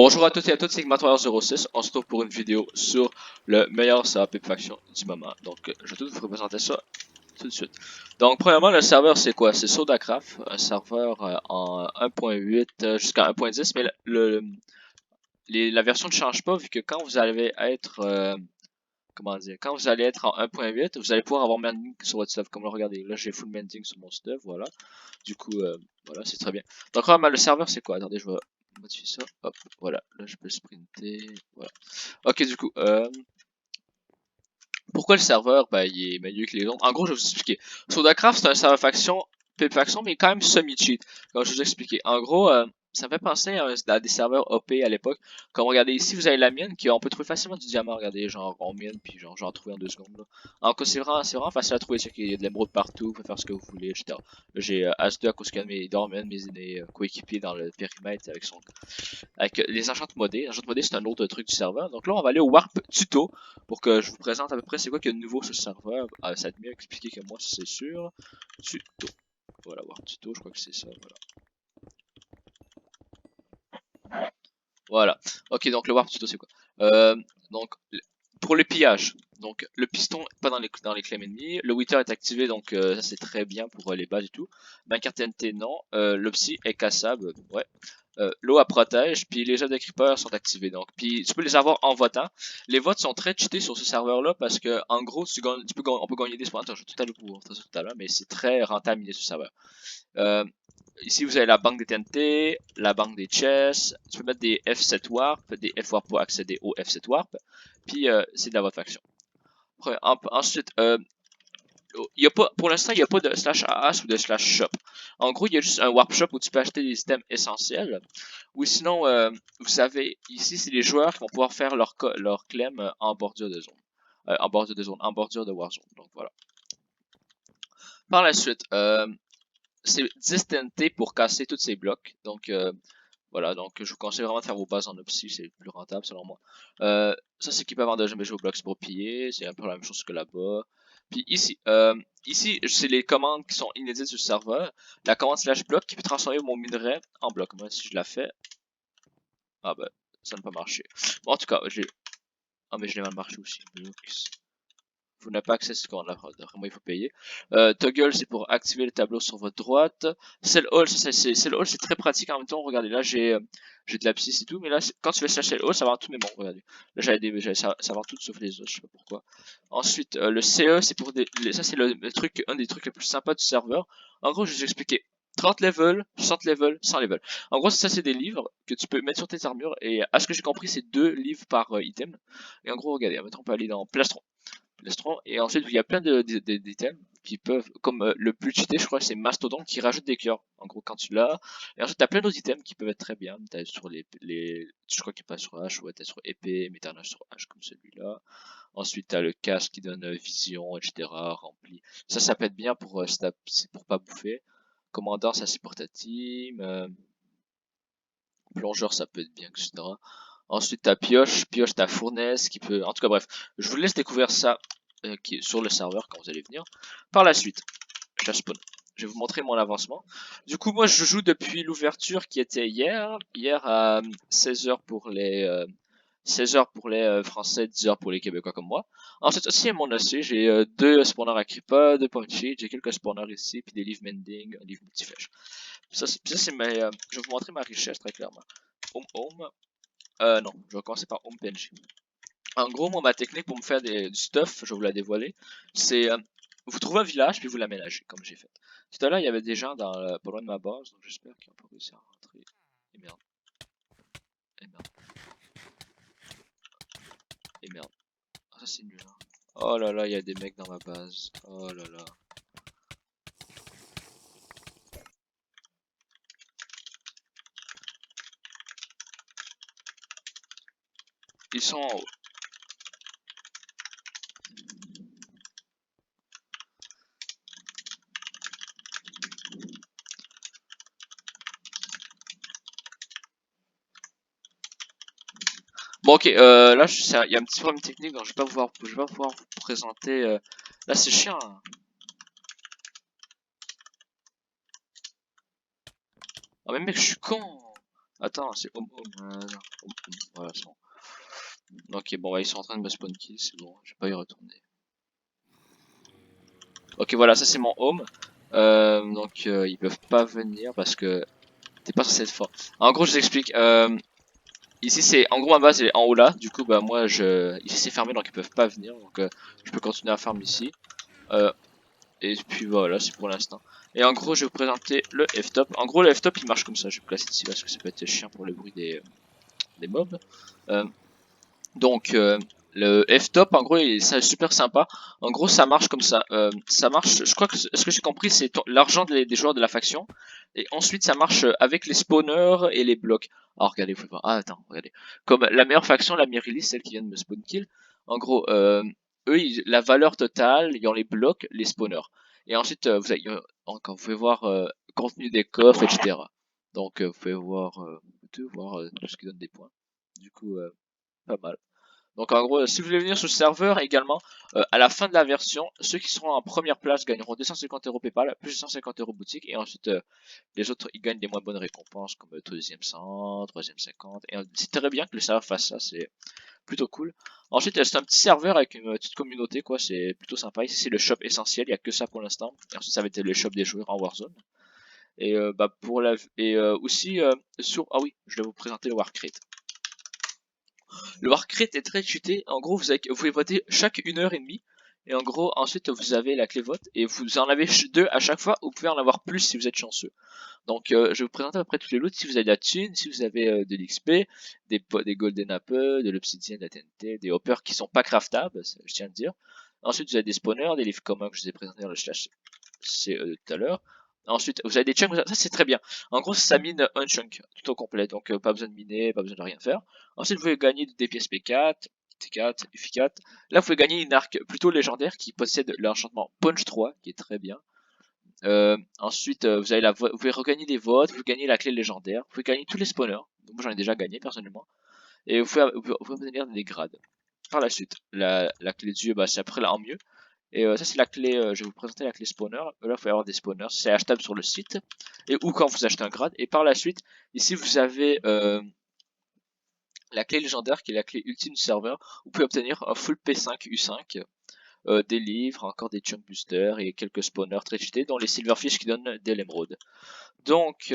Bonjour à toutes et à toutes, c'est Igmatoire06. On se retrouve pour une vidéo sur le meilleur serveur Faction du moment. Donc, je vais tout vous présenter ça tout de suite. Donc, premièrement, le serveur, c'est quoi? C'est SodaCraft, un serveur en 1.8 jusqu'à 1.10, mais la version ne change pas vu que quand vous allez être, comment dire, quand vous allez être en 1.8, vous allez pouvoir avoir mending sur votre stuff. Comme le regardez, là, j'ai full mending sur mon stuff, voilà. Du coup, voilà, c'est très bien. Donc, vraiment, le serveur, c'est quoi? Attendez, je vais modifier ça. Hop, voilà. Là, je peux sprinter. Voilà. Ok, du coup, pourquoi le serveur, ben, il est meilleur que les autres? En gros, je vais vous expliquer. SodaCraft, c'est un serveur faction, faction, mais quand même semi-cheat. Comme je vous ai expliqué. En gros, ça me fait penser à des serveurs OP à l'époque. Comme regardez ici, vous avez la mine, on peut trouver facilement du diamant. Regardez, genre, on mine, puis genre, j'en trouve en 2 secondes. Là. En gros, c'est vraiment facile à trouver. Il y a de l'émeraude partout, vous pouvez faire ce que vous voulez, etc. Là, j'ai As2 à cause qu'il y a mes dormants, mes coéquipiers dans le périmètre avec les enchantes modées. Enchantes modées, c'est un autre truc du serveur. Donc là, on va aller au Warp Tuto pour que je vous présente à peu près c'est quoi qu'il y a de nouveau sur ce serveur. Ça va être mieux expliqué que moi, c'est sûr. Tuto. Voilà, Warp Tuto, je crois que c'est ça. Voilà. Voilà. Ok, donc le Warp Tuto, c'est quoi? Donc, pour le pillage. Donc, le piston pas dans les claims ennemis. Le Wither est activé, donc ça c'est très bien pour les bases et tout. Ma carte TNT, non. L'Opsi est cassable, ouais. L'eau à protège, puis les jets de creeper sont activés. Donc, puis tu peux les avoir en votant. Les votes sont très cheatés sur ce serveur-là parce que, en gros, on peut gagner des points. Attends, je vais tout à l'heure vous montrer ça tout à l'heure, mais c'est très rentable ce serveur. Euh, Ici, vous avez la banque des TNT, la banque des chests. Tu peux mettre des F7 Warp, des F Warp pour accéder au F7 Warp. Puis, c'est de la vote faction. Ensuite, y a pas, pour l'instant, il n'y a pas de slash AS ou de slash shop. En gros, il y a juste un warp shop où tu peux acheter des items essentiels. Ou sinon, vous savez, ici, c'est les joueurs qui vont pouvoir faire leur claim en bordure de zone. En bordure de Warzone. Donc voilà. Par la suite, c'est 10 TNT pour casser tous ces blocs. Donc voilà, donc je vous conseille vraiment de faire vos bases en opsi, c'est plus rentable selon moi. Ça c'est qui peut avoir de jamais jouer au bloc, c'est pour piller, c'est un peu la même chose que là-bas. Puis ici c'est les commandes qui sont inédites sur le serveur. La commande slash bloc qui peut transformer mon minerai en bloc. Moi si je la fais, ah ben ça n'a pas marché. Bon en tout cas, ah mais je l'ai mal marché aussi. Vous n'avez pas accès à ce qu'on a, vraiment il faut payer. Toggle c'est pour activer le tableau sur votre droite. Cell All, c'est très pratique en même temps. Regardez là j'ai de l'abscisse et tout, mais là quand tu fais slash Cell All, ça va avoir tous mes membres. Regardez. Là ça va avoir tout sauf les autres, je sais pas pourquoi. Ensuite le CE c'est pour ça c'est le truc, un des trucs les plus sympas du serveur. En gros je vais vous expliquer. 30 levels, 60 levels, 100 levels. En gros, ça c'est des livres que tu peux mettre sur tes armures et à ce que j'ai compris, c'est 2 livres par item. Et en gros, regardez, maintenant on peut aller dans plastron. Et ensuite, il y a plein d'items qui peuvent, comme le plus cheaté, je crois, c'est Mastodon qui rajoute des cœurs. En gros, quand tu l'as. Et ensuite, tu as plein d'autres items qui peuvent être très bien. T'as sur je crois qu'il n'est pas sur H, ouais, t'as sur épée, mais t'as un sur H comme celui-là. Ensuite, t'as le casque qui donne vision, etc. rempli. Ça peut être bien pour, c'est pour pas bouffer. Commandant, ça c'est pour ta team. Plongeur, ça peut être bien, etc. Ensuite, t'as pioche, t'as fournaise qui peut. En tout cas, bref, je vous laisse découvrir ça qui est sur le serveur quand vous allez venir. Par la suite, je spawn. Je vais vous montrer mon avancement. Du coup, moi, je joue depuis l'ouverture qui était hier à 16h pour les 16h pour les Français, 10h pour les Québécois comme moi. Ensuite, aussi à mon AC, j'ai 2 spawners à Kripa, 2 point sheet, j'ai quelques spawners ici, puis des livres mending, un livre multiflèche. Ça, c'est je vais vous montrer ma richesse très clairement. Home. Non, je vais commencer par Home PNG. En gros, moi, ma technique pour me faire du stuff, je vais vous la dévoiler, c'est vous trouvez un village puis vous l'aménagez, comme j'ai fait. Tout à l'heure, il y avait des gens pas loin de ma base, donc j'espère qu'ils n'ont pas réussi à rentrer. Et merde. Et merde. Et merde. Ah, ça c'est nul. Hein. Oh là là, il y a des mecs dans ma base. Oh là là. Ils sont en haut. Bon ok, là il y a un petit problème technique donc je vais pas pouvoir vous présenter. Là c'est chiant. Hein. Ah mais mec je suis con. Attends, c'est home home. Voilà, c'est bon. Ok, bon, ouais, ils sont en train de me spawn kill, c'est bon, je vais pas y retourner. Ok, voilà, ça c'est mon home. Donc ils peuvent pas venir parce que t'es pas censé être fort. En gros, je vous explique. Ici c'est, en gros ma base elle est en haut là. Du coup bah moi ici c'est fermé donc ils peuvent pas venir. Donc je peux continuer à farm ici. Euh, et puis voilà, c'est pour l'instant. Et en gros je vais vous présenter le F-top. En gros le F-top il marche comme ça. Je vais placer ici parce que ça peut être chiant pour le bruit des mobs. Euh, Donc le F-top en gros c'est super sympa. En gros ça marche comme ça. Ça marche, je crois que ce que j'ai compris c'est l'argent des joueurs de la faction. Et ensuite ça marche avec les spawners et les blocs. Alors regardez, vous pouvez voir. Ah attends, regardez. Comme la meilleure faction, la Mirilis, celle qui vient de me spawn kill. En gros, eux, la valeur totale, il y a les blocs, les spawners. Et ensuite vous avez, encore, vous pouvez voir contenu des coffres, etc. Donc vous pouvez voir, tout ce qui donne des points. Du coup, pas mal. Donc en gros, si vous voulez venir sur le serveur également, à la fin de la version, ceux qui seront en première place gagneront 250 € PayPal, plus 150 € boutique, et ensuite les autres ils gagnent des moins bonnes récompenses comme deuxième 100, troisième 50, et c'est très bien que le serveur fasse ça, c'est plutôt cool. Ensuite c'est un petit serveur avec une petite communauté quoi, c'est plutôt sympa. Ici c'est le shop essentiel, il n'y a que ça pour l'instant, et ensuite ça va être le shop des joueurs en Warzone. Et bah pour la et aussi sur ah oui, je vais vous présenter le Warcrate. Le Warcrate est très cheaté. En gros, vous pouvez voter chaque 1h30. Et en gros, ensuite, vous avez la clé vote. Et vous en avez deux à chaque fois. Vous pouvez en avoir plus si vous êtes chanceux. Donc, je vais vous présenter à peu près tous les loots. Si vous avez de la thune, si vous avez de l'XP, des golden apples, de l'obsidian, de la TNT, des hoppers qui sont pas craftables, je tiens à le dire. Ensuite, vous avez des spawners, des livres communs que je vous ai présentés dans le slash tout à l'heure. Ensuite, vous avez des chunks, ça c'est très bien. En gros, ça mine un chunk tout au complet, donc pas besoin de miner, pas besoin de rien faire. Ensuite, vous pouvez gagner des pièces P4, T4, F4. Là, vous pouvez gagner une arc plutôt légendaire qui possède l'enchantement Punch 3, qui est très bien. Ensuite, vous avez vous pouvez regagner des votes, vous gagnez la clé légendaire, vous pouvez gagner tous les spawners. Donc, moi, j'en ai déjà gagné personnellement. Et vous pouvez obtenir des grades. Par la suite, la clé de dieu, bah, c'est après là en mieux. Et ça c'est la clé, je vais vous présenter la clé spawner. Là il faut y avoir des spawners, c'est achetable sur le site. Et ou quand vous achetez un grade. Et par la suite, ici vous avez la clé légendaire qui est la clé ultime du serveur. Vous pouvez obtenir un full P5 U5, des livres, encore des chunk boosters et quelques spawners très cheatés, dont les silverfish qui donnent des l'émeraude. Donc,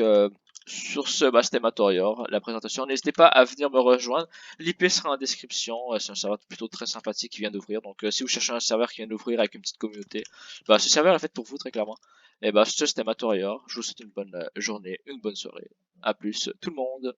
sur ce, bah, c'était Matorior, la présentation. N'hésitez pas à venir me rejoindre. L'IP sera en description. C'est un serveur plutôt très sympathique qui vient d'ouvrir. Donc, si vous cherchez un serveur qui vient d'ouvrir avec une petite communauté, bah, ce serveur est fait pour vous, très clairement. Et bah, ce c'était Matorior. Je vous souhaite une bonne journée, une bonne soirée. À plus, tout le monde.